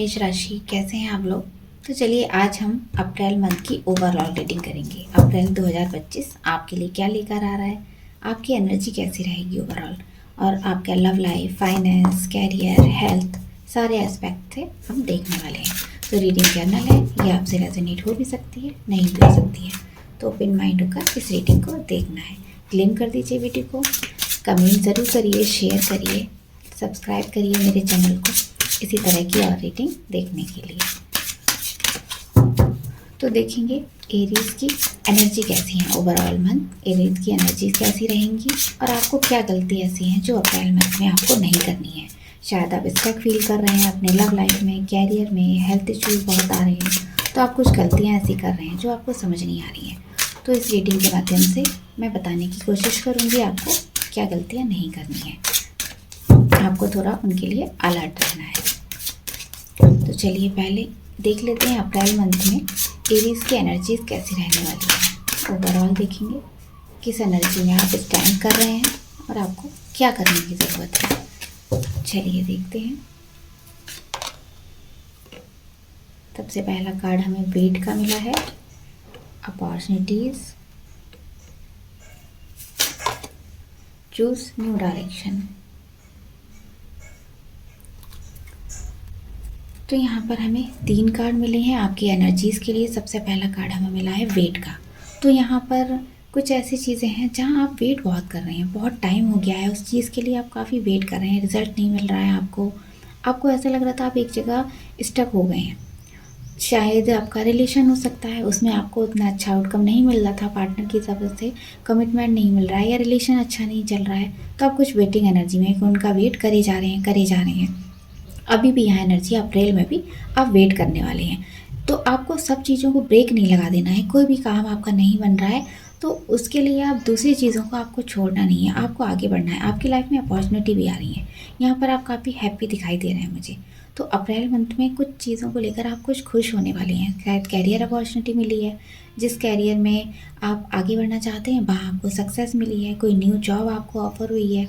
मेष राशि, कैसे हैं आप लोग। तो चलिए आज हम अप्रैल मंथ की ओवरऑल रीडिंग करेंगे। अप्रैल 2025 आपके लिए क्या लेकर आ रहा है, आपकी एनर्जी कैसी रहेगी ओवरऑल, और आपका love life, finance, career, health, सारे एस्पेक्ट से हम देखने वाले हैं। तो रीडिंग जनरल है, ये आपसे रेजोनेट हो भी सकती है, नहीं भी हो सकती है। तो ओपन माइंड होकर इस रीडिंग को देखना है। क्लेम कर दीजिए वीडियो को, कमेंट ज़रूर करिए, शेयर करिए, सब्सक्राइब करिए मेरे चैनल को इसी तरह की और रीडिंग देखने के लिए। तो देखेंगे एरीज की एनर्जी कैसी है ओवरऑल मंथ, एरीज की एनर्जी कैसी रहेंगी और आपको क्या गलती ऐसी हैं जो अप्रैल मंथ में आपको नहीं करनी है। शायद आप स्टक फील कर रहे हैं अपने लव लाइफ में, कैरियर में, हेल्थ इश्यूज बहुत आ रहे हैं, तो आप कुछ गलतियाँ ऐसी कर रहे हैं जो आपको समझ नहीं आ रही हैं। तो इस रीडिंग के माध्यम से मैं बताने की कोशिश करूँगी आपको क्या गलतियाँ नहीं करनी है, आपको थोड़ा उनके लिए अलर्ट रहना है। तो चलिए पहले देख लेते हैं अप्रैल मंथ में एरीज की एनर्जीज कैसी रहने वाली है। ओवरऑल देखेंगे किस एनर्जी में आप स्टैंड कर रहे हैं और आपको क्या करने की ज़रूरत है। चलिए देखते हैं। सबसे पहला कार्ड हमें वेट का मिला है, अपॉर्चुनिटीज, चूज न्यू डायरेक्शन। तो यहाँ पर हमें 3 कार्ड मिले हैं आपकी एनर्जीज़ के लिए। सबसे पहला कार्ड हमें मिला है वेट का। तो यहाँ पर कुछ ऐसी चीज़ें हैं जहाँ आप वेट बहुत कर रहे हैं, बहुत टाइम हो गया है उस चीज़ के लिए, आप काफ़ी वेट कर रहे हैं, रिजल्ट नहीं मिल रहा है आपको ऐसा लग रहा था आप एक जगह स्टक हो गए हैं। शायद आपका रिलेशन हो सकता है, उसमें आपको उतना अच्छा आउटकम नहीं मिल रहा था, पार्टनर की तरफ से कमिटमेंट नहीं मिल रहा है या रिलेशन अच्छा नहीं चल रहा है, तो आप कुछ वेटिंग एनर्जी में उनका वेट करे जा रहे हैं। अभी भी यहाँ एनर्जी अप्रैल में भी आप वेट करने वाले हैं। तो आपको सब चीज़ों को ब्रेक नहीं लगा देना है। कोई भी काम आपका नहीं बन रहा है तो उसके लिए आप दूसरी चीज़ों को आपको छोड़ना नहीं है, आपको आगे बढ़ना है। आपकी लाइफ में अपॉर्चुनिटी भी आ रही है, यहाँ पर आप काफ़ी हैप्पी दिखाई दे रहे हैं मुझे। तो अप्रैल मंथ में कुछ चीज़ों को लेकर आप कुछ खुश होने वाले हैं। कैरियर अपॉर्चुनिटी मिली है, जिस कैरियर में आप आगे बढ़ना चाहते हैं वहाँ आपको सक्सेस मिली है। कोई न्यू जॉब आपको ऑफर हुई है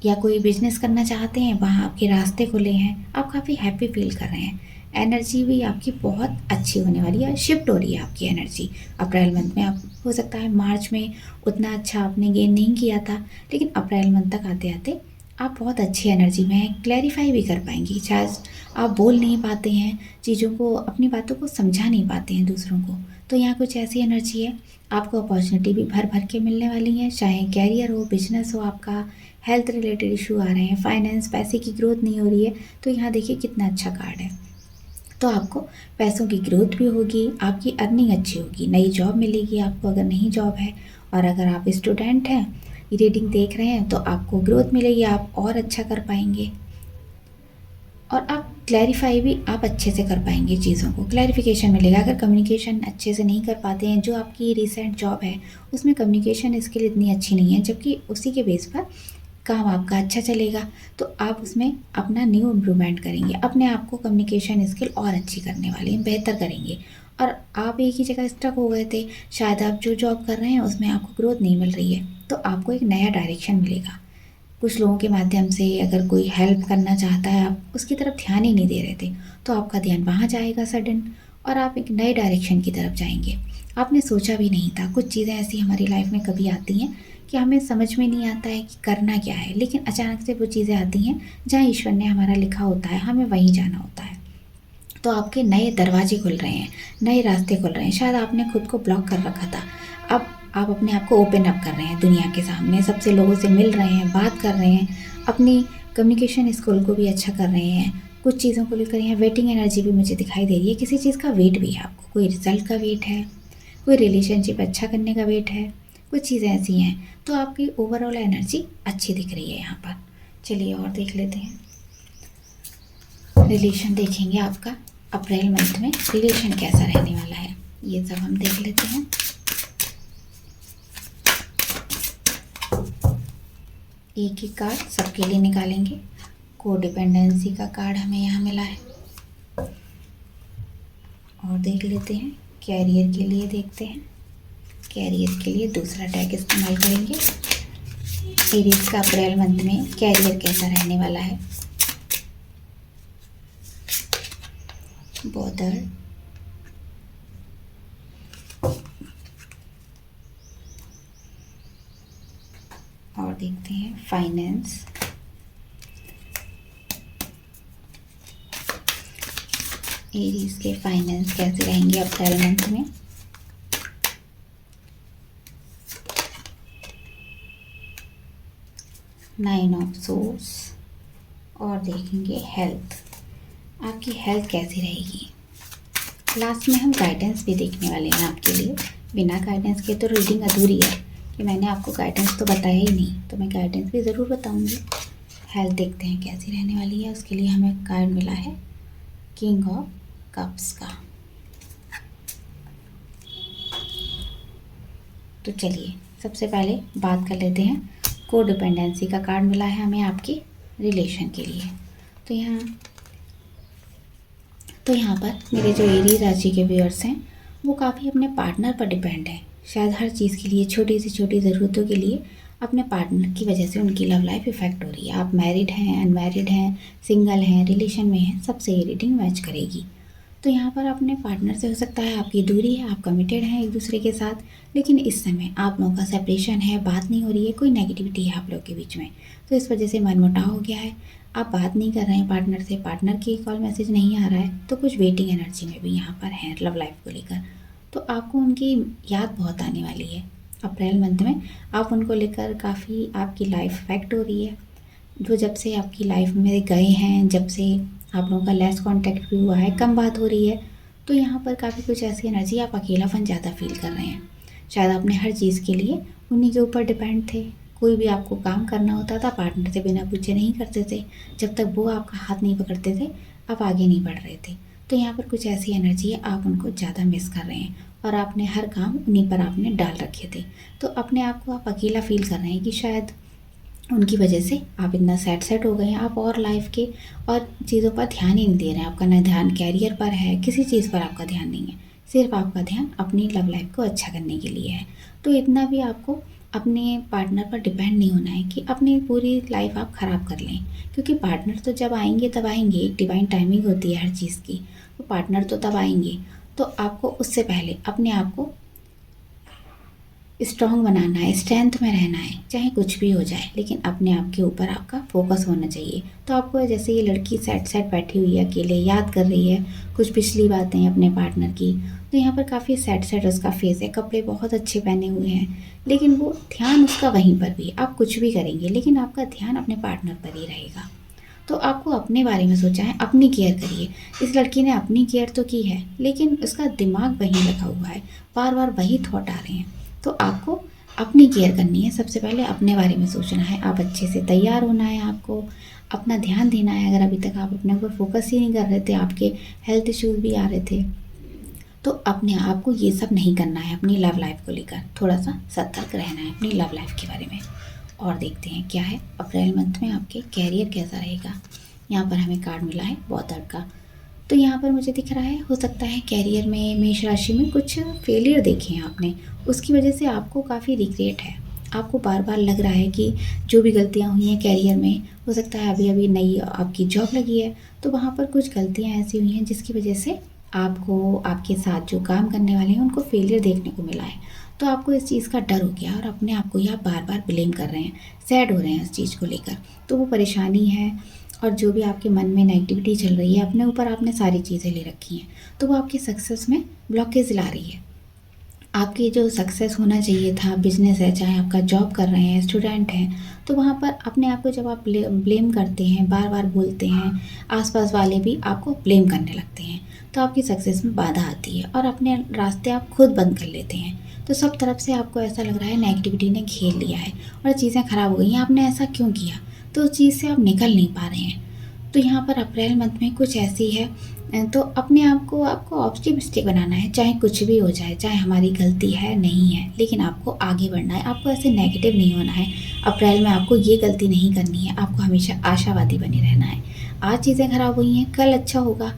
या कोई बिजनेस करना चाहते हैं वहाँ आपके रास्ते खुले हैं, आप काफ़ी हैप्पी फील कर रहे हैं। एनर्जी भी आपकी बहुत अच्छी होने वाली है, शिफ्ट हो रही है आपकी एनर्जी अप्रैल मंथ में। आप हो सकता है मार्च में उतना अच्छा आपने गेन नहीं किया था, लेकिन अप्रैल मंथ तक आते आते आप बहुत अच्छी एनर्जी में हैं, क्लैरिफाई भी कर पाएंगी। शायद आप बोल नहीं पाते हैं चीज़ों को, अपनी बातों को समझा नहीं पाते हैं दूसरों को, तो यहाँ कुछ ऐसी एनर्जी है। आपको अपॉर्चुनिटी भी भर भर के मिलने वाली है, चाहे कैरियर हो, बिजनेस हो, आपका हेल्थ रिलेटेड इशू आ रहे हैं, फाइनेंस, पैसे की ग्रोथ नहीं हो रही है, तो यहाँ देखिए कितना अच्छा कार्ड है। तो आपको पैसों की ग्रोथ भी होगी, आपकी अर्निंग अच्छी होगी, नई जॉब मिलेगी आपको अगर नई जॉब है, और अगर आप स्टूडेंट हैं रीडिंग देख रहे हैं तो आपको ग्रोथ मिलेगी, आप और अच्छा कर पाएंगे और आप क्लैरिफाई भी आप अच्छे से कर पाएंगे, चीज़ों को क्लैरिफिकेशन मिलेगा। अगर कम्युनिकेशन अच्छे से नहीं कर पाते हैं, जो आपकी रिसेंट जॉब है उसमें कम्युनिकेशन स्किल इतनी अच्छी नहीं है, जबकि उसी के बेस पर काम आपका अच्छा चलेगा, तो आप उसमें अपना न्यू इम्प्रूवमेंट करेंगे, अपने आप को कम्युनिकेशन स्किल और अच्छी करने वाले हैं, बेहतर करेंगे। और आप एक ही जगह स्टक हो गए थे, शायद आप जो जॉब कर रहे हैं उसमें आपको ग्रोथ नहीं मिल रही है, तो आपको एक नया डायरेक्शन मिलेगा। कुछ लोगों के माध्यम से अगर कोई हेल्प करना चाहता है, आप उसकी तरफ ध्यान ही नहीं दे रहे थे, तो आपका ध्यान वहाँ जाएगा सडन, और आप एक नए डायरेक्शन की तरफ जाएंगे। आपने सोचा भी नहीं था। कुछ चीज़ें ऐसी हमारी लाइफ में कभी आती हैं कि हमें समझ में नहीं आता है कि करना क्या है, लेकिन अचानक से वो चीज़ें आती हैं जहाँ ईश्वर ने हमारा लिखा होता है, हमें वहीं जाना होता है। तो आपके नए दरवाजे खुल रहे हैं, नए रास्ते खुल रहे हैं। शायद आपने खुद को ब्लॉक कर रखा था, अब आप अपने आप को ओपन अप कर रहे हैं दुनिया के सामने, सबसे लोगों से मिल रहे हैं, बात कर रहे हैं, अपनी कम्युनिकेशन स्किल को भी अच्छा कर रहे हैं। कुछ चीज़ों को लेकर यहाँ वेटिंग एनर्जी भी मुझे दिखाई दे रही है, किसी चीज़ का वेट भी है आपको, कोई रिजल्ट का वेट है, कोई रिलेशनशिप अच्छा करने का वेट है, कुछ चीज़ें ऐसी हैं। तो आपकी ओवरऑल एनर्जी अच्छी दिख रही है यहाँ पर। चलिए और देख लेते हैं। रिलेशन देखेंगे आपका अप्रैल मंथ में रिलेशन कैसा रहने वाला है, ये सब हम देख लेते हैं। एक ही कार्ड सबके लिए निकालेंगे। कोडिपेंडेंसी का कार्ड हमें यहाँ मिला है, और देख लेते हैं कैरियर के लिए। देखते हैं कैरियर के लिए दूसरा टैग इस्तेमाल करेंगे। एरीज का अप्रैल मंथ में कैरियर कैसा रहने वाला है। बॉदर, और देखते हैं फाइनेंस, एरीज के फाइनेंस कैसे रहेंगे अप्रैल मंथ में। नाइन ऑफ सोर्स, और देखेंगे हेल्थ, आपकी हेल्थ कैसी रहेगी। लास्ट में हम गाइडेंस भी देखने वाले हैं आपके लिए। बिना गाइडेंस के तो रीडिंग अधूरी है कि मैंने आपको गाइडेंस तो बताया ही नहीं, तो मैं गाइडेंस भी ज़रूर बताऊंगी। हेल्थ देखते हैं कैसी रहने वाली है, उसके लिए हमें कार्ड मिला है किंग ऑफ कप्स का। तो चलिए सबसे पहले बात कर लेते हैं, को डिपेंडेंसी का कार्ड मिला है हमें आपके रिलेशन के लिए। तो यहाँ पर मेरे जो एरीज राशि के व्यूअर्स हैं वो काफ़ी अपने पार्टनर पर डिपेंड है। शायद हर चीज़ के लिए, छोटी से छोटी ज़रूरतों के लिए अपने पार्टनर की वजह से उनकी लव लाइफ इफेक्ट हो रही है। आप मैरिड हैं, अनमैरिड हैं, सिंगल हैं, रिलेशन में हैं, सबसे ये रीडिंग मैच करेगी। तो यहाँ पर अपने पार्टनर से हो सकता है आपकी दूरी है, आप कमिटेड हैं एक दूसरे के साथ, लेकिन इस समय आप लोगों का सेपरेशन है, बात नहीं हो रही है, कोई नेगेटिविटी है आप लोग के बीच में, तो इस वजह से मनमुटाव हो गया है। आप बात नहीं कर रहे हैं पार्टनर से, पार्टनर की कॉल मैसेज नहीं आ रहा है, तो कुछ वेटिंग एनर्जी में भी यहाँ पर है लव लाइफ को लेकर। तो आपको उनकी याद बहुत आने वाली है अप्रैल मंथ में। आप उनको लेकर काफ़ी, आपकी लाइफ इफेक्ट हो रही है। जो जब से आपकी लाइफ में गए हैं, जब से आप लोगों का लेस कांटेक्ट भी हुआ है, कम बात हो रही है, तो यहाँ पर काफ़ी कुछ ऐसी एनर्जी, आप अकेलापन ज़्यादा फील कर रहे हैं। शायद आपने हर चीज़ के लिए उन्हीं के ऊपर डिपेंड थे। कोई भी आपको काम करना होता था, पार्टनर से बिना पूछे नहीं करते थे। जब तक वो आपका हाथ नहीं पकड़ते थे, आप आगे नहीं बढ़ रहे थे। तो यहाँ पर कुछ ऐसी एनर्जी है, आप उनको ज़्यादा मिस कर रहे हैं और आपने हर काम उन्हीं पर आपने डाल रखे थे। तो अपने आप को आप अकेला फील कर रहे हैं कि शायद उनकी वजह से आप इतना सैड हो गए हैं। आप और लाइफ के और चीज़ों पर ध्यान ही नहीं दे रहे हैं। आपका ना ध्यान कैरियर पर है, किसी चीज़ पर आपका ध्यान नहीं है, सिर्फ आपका ध्यान अपनी लव लाइफ को अच्छा करने के लिए है। तो इतना भी आपको अपने पार्टनर पर डिपेंड नहीं होना है कि अपनी पूरी लाइफ आप ख़राब कर लें, क्योंकि पार्टनर तो जब आएंगे तब आएंगे, एक डिवाइन टाइमिंग होती है हर चीज़ की। तो पार्टनर तो तब आएंगे, तो आपको उससे पहले अपने आप को स्ट्रॉन्ग बनाना है, स्ट्रेंथ में रहना है, चाहे कुछ भी हो जाए, लेकिन अपने आप के ऊपर आपका फोकस होना चाहिए। तो आपको जैसे ये लड़की सैड बैठी हुई है, अकेले याद कर रही है कुछ पिछली बातें अपने पार्टनर की, तो यहाँ पर काफ़ी सैड उसका फेस है। कपड़े बहुत अच्छे पहने हुए हैं, लेकिन वो ध्यान उसका वहीं पर भी है। आप कुछ भी करेंगे लेकिन आपका ध्यान अपने पार्टनर पर ही रहेगा। तो आपको अपने बारे में सोचा है, अपनी केयर करिए। इस लड़की ने अपनी केयर तो की है, लेकिन उसका दिमाग वहीं लगा हुआ है, बार बार वही थॉट आ रहे हैं। तो आपको अपनी केयर करनी है, सबसे पहले अपने बारे में सोचना है। आप अच्छे से तैयार होना है, आपको अपना ध्यान देना है। अगर अभी तक आप अपने ऊपर फोकस ही नहीं कर रहे थे, आपके हेल्थ इश्यूज भी आ रहे थे, तो अपने आप को ये सब नहीं करना है। अपनी लव लाइफ को लेकर थोड़ा सा सतर्क रहना है, अपनी लव लाइफ के बारे में। और देखते हैं क्या है अप्रैल मंथ में आपके कैरियर कैसा रहेगा। यहाँ पर हमें कार्ड मिला है बॉदर का। तो यहाँ पर मुझे दिख रहा है, हो सकता है कैरियर में मेष राशि में कुछ फेलियर देखे हैं आपने, उसकी वजह से आपको काफ़ी रिग्रेट है। आपको बार बार लग रहा है कि जो भी गलतियाँ हुई हैं कैरियर में, हो सकता है अभी अभी नई आपकी जॉब लगी है, तो वहाँ पर कुछ गलतियाँ ऐसी हुई हैं जिसकी वजह से आपको, आपके साथ जो काम करने वाले हैं उनको फेलियर देखने को मिला है। तो आपको इस चीज़ का डर हो गया और अपने आप को ही आप बार बार ब्लेम कर रहे हैं, सैड हो रहे हैं इस चीज़ को लेकर। तो वो परेशानी है और जो भी आपके मन में नेगेटिविटी चल रही है, अपने ऊपर आपने सारी चीज़ें ले रखी हैं, तो वो आपकी सक्सेस में ब्लॉकेज ला रही है। आपकी जो सक्सेस होना चाहिए था, बिजनेस है, चाहे आपका जॉब कर रहे हैं, स्टूडेंट हैं, तो वहाँ पर अपने आप को जब आप ब्लेम करते हैं, बार बार बोलते हैं, आसपास वाले भी आपको ब्लेम करने लगते हैं, तो आपकी सक्सेस में बाधा आती है और अपने रास्ते आप खुद बंद कर लेते हैं। तो सब तरफ से आपको ऐसा लग रहा है नेगेटिविटी ने घेर लिया है और चीज़ें ख़राब हो गई हैं। आपने ऐसा क्यों किया, तो उस चीज़ से आप निकल नहीं पा रहे हैं। तो यहाँ पर अप्रैल मंथ में कुछ ऐसी है, तो अपने आप को आपको ऑप्टिमिस्टिक बनाना है, चाहे कुछ भी हो जाए, चाहे हमारी गलती है नहीं है, लेकिन आपको आगे बढ़ना है। आपको ऐसे नेगेटिव नहीं होना है। अप्रैल में आपको ये गलती नहीं करनी है, आपको हमेशा आशावादी बने रहना है। आज चीज़ें ख़राब हुई हैं, कल अच्छा होगा,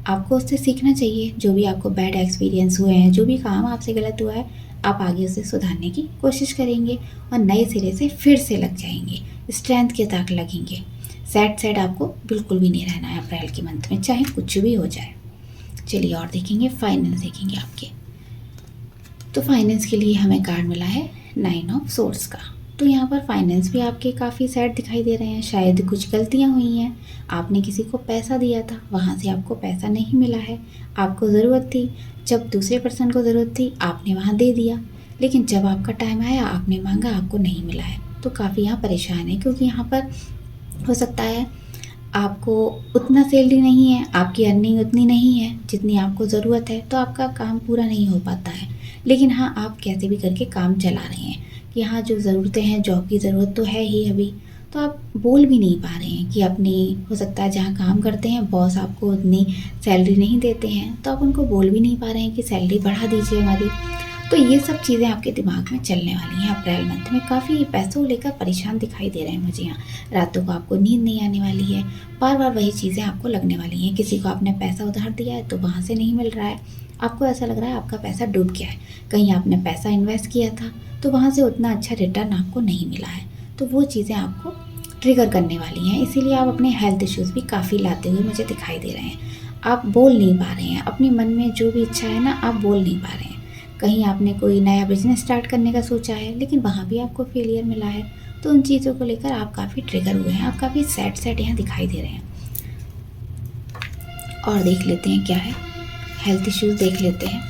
आपको उससे सीखना चाहिए। जो भी आपको बैड एक्सपीरियंस हुए हैं, जो भी काम आपसे गलत हुआ है, आप आगे उसे सुधारने की कोशिश करेंगे और नए सिरे से फिर से लग जाएंगे, स्ट्रेंथ के साथ लगेंगे। सैड आपको बिल्कुल भी नहीं रहना है अप्रैल के मंथ में, चाहे कुछ भी हो जाए। चलिए और देखेंगे, फाइनेंस देखेंगे आपके। तो फाइनेंस के लिए हमें कार्ड मिला है 9 ऑफ सोर्स का। तो यहाँ पर फाइनेंस भी आपके काफ़ी सैड दिखाई दे रहे हैं। शायद कुछ गलतियाँ हुई हैं, आपने किसी को पैसा दिया था, वहाँ से आपको पैसा नहीं मिला है। आपको ज़रूरत थी, जब दूसरे पर्सन को ज़रूरत थी आपने वहाँ दे दिया, लेकिन जब आपका टाइम आया आपने मांगा, आपको नहीं मिला है। तो काफ़ी यहाँ परेशान है, क्योंकि यहाँ पर हो सकता है आपको उतना सैलरी नहीं है, आपकी अर्निंग उतनी नहीं है जितनी आपको ज़रूरत है, तो आपका काम पूरा नहीं हो पाता है। लेकिन हाँ, आप कैसे भी करके काम चला रहे हैं कि हाँ, जो ज़रूरतें हैं, जॉब की ज़रूरत तो है ही अभी, तो आप बोल भी नहीं पा रहे हैं कि अपनी, हो सकता है जहाँ काम करते हैं बॉस आपको उतनी सैलरी नहीं देते हैं, तो आप उनको बोल भी नहीं पा रहे हैं कि सैलरी बढ़ा दीजिए हमारी। तो ये सब चीज़ें आपके दिमाग में चलने वाली हैं। अप्रैल मंथ में काफ़ी पैसों को लेकर परेशान दिखाई दे रहे हैं मुझे यहाँ। रातों को आपको नींद नहीं आने वाली है, बार बार वही चीज़ें आपको लगने वाली हैं। किसी को आपने पैसा उधार दिया है तो वहाँ से नहीं मिल रहा है, आपको ऐसा लग रहा है आपका पैसा डूब गया है। कहीं आपने पैसा इन्वेस्ट किया था तो वहाँ से उतना अच्छा रिटर्न आपको नहीं मिला है। तो वो चीज़ें आपको ट्रिगर करने वाली हैं, इसीलिए आप अपने हेल्थ इश्यूज़ भी काफ़ी लाते हुए मुझे दिखाई दे रहे हैं। आप बोल नहीं पा रहे हैं, अपने मन में जो भी इच्छा है ना, आप बोल नहीं पा रहे हैं। कहीं आपने कोई नया बिजनेस स्टार्ट करने का सोचा है, लेकिन वहाँ भी आपको फेलियर मिला है। तो उन चीज़ों को लेकर आप काफ़ी ट्रिगर हुए हैं, आप काफ़ी सैड यहाँ दिखाई दे रहे हैं। और देख लेते हैं क्या है, हेल्थ इश्यूज़ देख लेते हैं।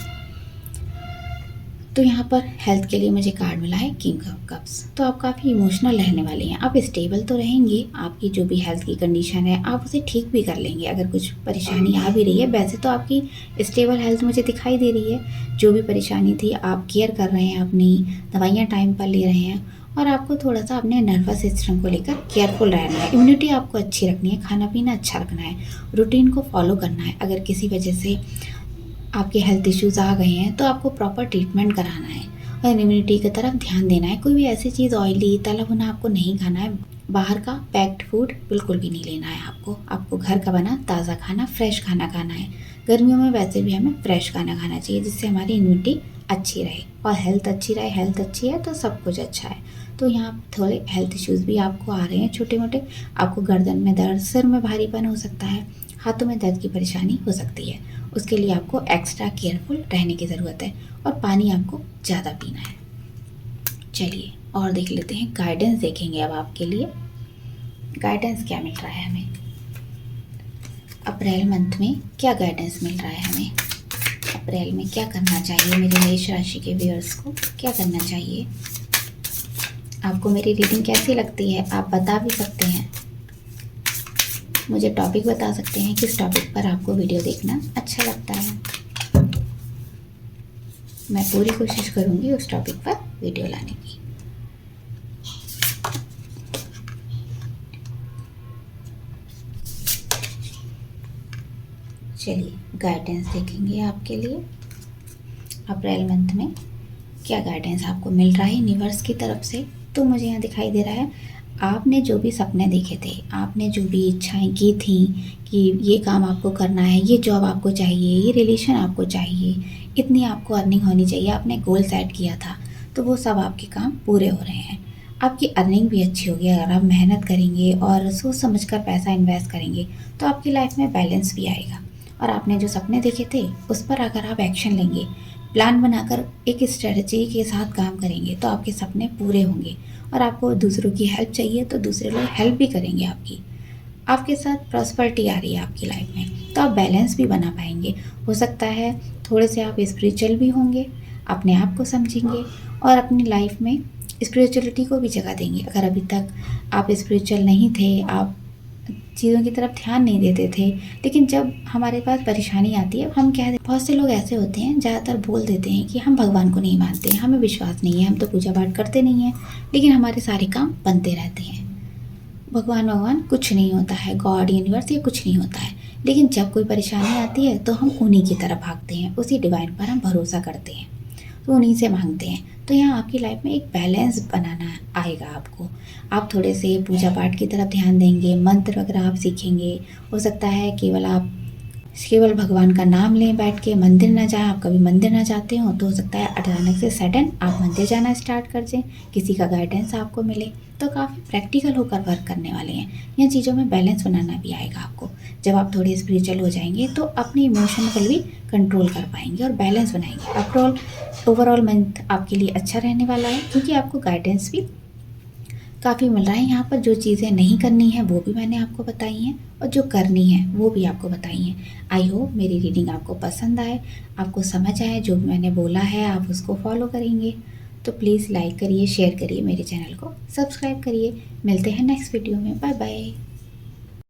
तो यहाँ पर हेल्थ के लिए मुझे कार्ड मिला है किंग ऑफ कप्स। तो आप काफ़ी इमोशनल रहने वाले हैं, आप स्टेबल तो रहेंगे, आपकी जो भी हेल्थ की कंडीशन है आप उसे ठीक भी कर लेंगे। अगर कुछ परेशानी आ भी रही है, वैसे तो आपकी स्टेबल हेल्थ मुझे दिखाई दे रही है। जो भी परेशानी थी आप केयर कर रहे हैं, अपनी दवाइयाँ टाइम पर ले रहे हैं, और आपको थोड़ा सा अपने नर्वस सिस्टम को लेकर केयरफुल रहना है। इम्यूनिटी आपको अच्छी रखनी है, खाना पीना अच्छा रखना है, रूटीन को फॉलो करना है। अगर किसी वजह से आपके हेल्थ इश्यूज़ आ गए हैं तो आपको प्रॉपर ट्रीटमेंट कराना है और इम्यूनिटी की तरफ ध्यान देना है। कोई भी ऐसी चीज़ ऑयली तला भुना आपको नहीं खाना है, बाहर का पैक्ड फूड बिल्कुल भी नहीं लेना है आपको घर का बना ताज़ा खाना, फ्रेश खाना खाना है। गर्मियों में वैसे भी हमें फ्रेश खाना खाना चाहिए, जिससे हमारी इम्यूनिटी अच्छी रहे और हेल्थ अच्छी रहे। हेल्थ अच्छी है तो सब कुछ अच्छा है। तो यहाँ थोड़े हेल्थ इश्यूज़ भी आपको आ रहे हैं छोटे मोटे। आपको गर्दन में दर्द, सिर में भारीपन हो सकता है, हाथों में दर्द की परेशानी हो सकती है। उसके लिए आपको एक्स्ट्रा केयरफुल रहने की ज़रूरत है और पानी आपको ज़्यादा पीना है। चलिए और देख लेते हैं, गाइडेंस देखेंगे अब आपके लिए। गाइडेंस क्या मिल रहा है हमें अप्रैल मंथ में, क्या गाइडेंस मिल रहा है हमें अप्रैल में? क्या करना चाहिए मेरे मेष राशि के व्यूअर्स को, क्या करना चाहिए? आपको मेरी रीडिंग कैसी लगती है आप बता भी सकते हैं, मुझे टॉपिक बता सकते हैं किस टॉपिक पर आपको वीडियो देखना अच्छा लगता है। मैं पूरी कोशिश करूंगी उस टॉपिक पर वीडियो लाने की। चलिए गाइडेंस देखेंगे आपके लिए अप्रैल मंथ में क्या गाइडेंस आपको मिल रहा है यूनिवर्स की तरफ से। तो मुझे यहाँ दिखाई दे रहा है, आपने जो भी सपने देखे थे, आपने जो भी इच्छाएं की थी कि ये काम आपको करना है, ये जॉब आपको चाहिए, ये रिलेशन आपको चाहिए, इतनी आपको अर्निंग होनी चाहिए, आपने गोल सेट किया था, तो वो सब आपके काम पूरे हो रहे हैं। आपकी अर्निंग भी अच्छी होगी अगर आप मेहनत करेंगे और सोच समझकर पैसा इन्वेस्ट करेंगे, तो आपकी लाइफ में बैलेंस भी आएगा। और आपने जो सपने देखे थे उस पर अगर आप एक्शन लेंगे, प्लान बनाकर एक स्ट्रेटजी के साथ काम करेंगे, तो आपके सपने पूरे होंगे। और आपको दूसरों की हेल्प चाहिए तो दूसरे लोग हेल्प भी करेंगे आपके साथ प्रॉस्पेरिटी आ रही है आपकी लाइफ में, तो आप बैलेंस भी बना पाएंगे। हो सकता है थोड़े से आप स्पिरिचुअल भी होंगे, अपने आप को समझेंगे और अपनी लाइफ में स्पिरिचुअलिटी को भी जगह देंगे। अगर अभी तक आप स्पिरिचुअल नहीं थे, आप चीज़ों की तरफ ध्यान नहीं देते थे, लेकिन जब हमारे पास परेशानी आती है हम कह देते, बहुत से लोग ऐसे होते हैं ज़्यादातर बोल देते हैं कि हम भगवान को नहीं मानते, हमें विश्वास नहीं है, हम तो पूजा पाठ करते नहीं हैं, लेकिन हमारे सारे काम बनते रहते हैं। भगवान कुछ नहीं होता है, गॉड यूनिवर्स ये कुछ नहीं होता है। लेकिन जब कोई परेशानी आती है तो हम उन्हीं की तरफ भागते हैं, उसी डिवाइन पर हम भरोसा करते हैं, तो उन्हीं से मांगते हैं। तो यहाँ आपकी लाइफ में एक बैलेंस बनाना आएगा आपको। आप थोड़े से पूजा पाठ की तरफ ध्यान देंगे, मंत्र वगैरह आप सीखेंगे। हो सकता है केवल आप केवल भगवान का नाम लें बैठ के, मंदिर ना जाएं। आप कभी मंदिर ना जाते हो तो हो सकता है अचानक से सडन आप मंदिर जाना स्टार्ट कर दें, किसी का गाइडेंस आपको मिले। तो काफ़ी प्रैक्टिकल होकर वर्क करने वाले हैं। इन चीज़ों में बैलेंस बनाना भी आएगा आपको। जब आप थोड़े स्पिरिचुअल हो जाएंगे तो अपने इमोशन को भी कंट्रोल कर पाएंगे और बैलेंस बनाएंगे। आफ्टरऑल ओवरऑल मंथ आपके लिए अच्छा रहने वाला है, क्योंकि आपको गाइडेंस भी काफ़ी मिल रहा है। यहाँ पर जो चीज़ें नहीं करनी है वो भी मैंने आपको बताई हैं, और जो करनी है वो भी आपको बताई हैं। आई होप मेरी रीडिंग आपको पसंद आए, आपको समझ आए, जो भी मैंने बोला है आप उसको फॉलो करेंगे। तो प्लीज़ लाइक करिए, शेयर करिए, मेरे चैनल को सब्सक्राइब करिए। मिलते हैं नेक्स्ट वीडियो में। Bye bye.